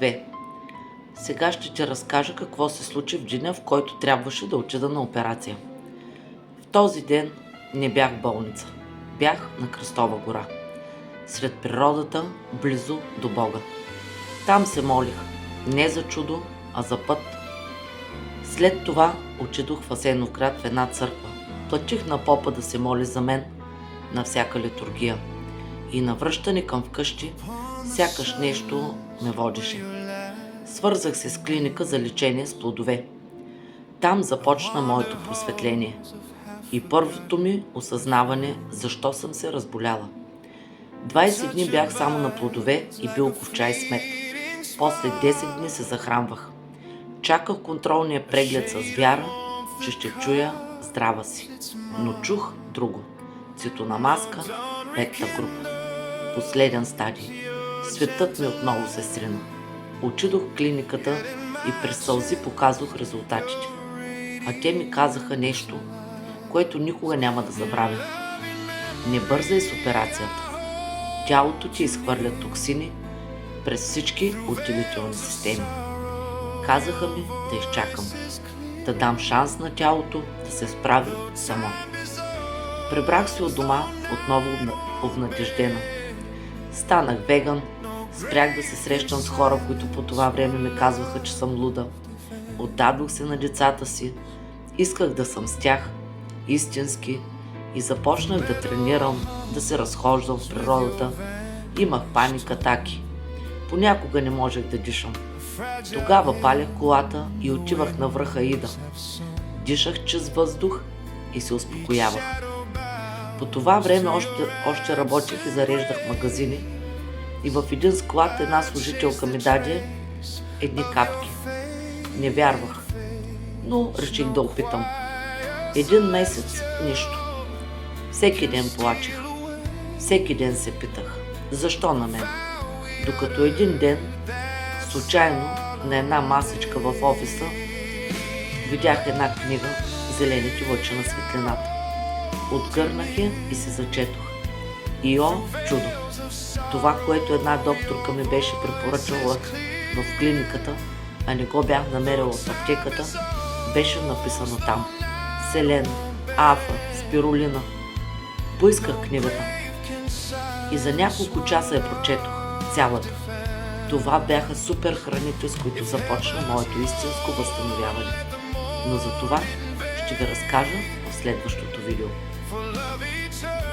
2. Сега ще ти разкажа какво се случи в деня, в който трябваше да отида на операция. В този ден не бях в болница. Бях на Кръстова гора, сред природата, близо до Бога. Там се молих, не за чудо, а за път. След това отидох в Асеновград в една църква. Платих на попа да се моли за мен на всяка литургия. И на връщане към вкъщи, сякаш нещо ме водеше. Свързах се с клиника за лечение с плодове. Там започна моето просветление и първото ми осъзнаване защо съм се разболяла. 20 дни бях само на плодове и билков чай с мед. После 10 дни се захранвах. Чаках контролния преглед с вяра, че ще чуя здрава си. Но чух друго. Цитонамаска, петата група. Последен стадий. Светът ми отново се срина. Отидох в клиниката и през сълзи показвах резултатите. А те ми казаха нещо, което никога няма да забравя. Не бързай с операцията. Тялото ти изхвърля токсини през всички отделителни системи. Казаха ми да изчакам, да дам шанс на тялото да се справи само. Прибрах се от дома отново обнадеждена. Станах веган, спрях да се срещам с хора, които по това време ми казваха, че съм луда. Отдадох се на децата си, исках да съм с тях, истински, и започнах да тренирам, да се разхождам в природата. Имах паник-атаки. Понякога не можех да дишам. Тогава палях колата и отивах на връха Ида. Дишах чист въздух и се успокоявах. По това време още работех и зареждах магазини и в един склад една служителка ми даде едни капки. Не вярвах, но реших да опитам. 1 месец нищо. Всеки ден плачех. Всеки ден се питах, защо на мен? Докато един ден, случайно, на една масичка в офиса, видях една книга "Зелените лъчи на светлината". Отгърнах я и се зачетох. И чудо! Това, което една докторка ми беше препоръчала в клиниката, а не го бях намерила в аптеката, беше написано там. Селен, афа, спирулина. Поисках книгата и за няколко часа я прочетох, цялата. Това бяха супер храните, с които започна моето истинско възстановяване. Но за това ще ви разкажа в следващото видео.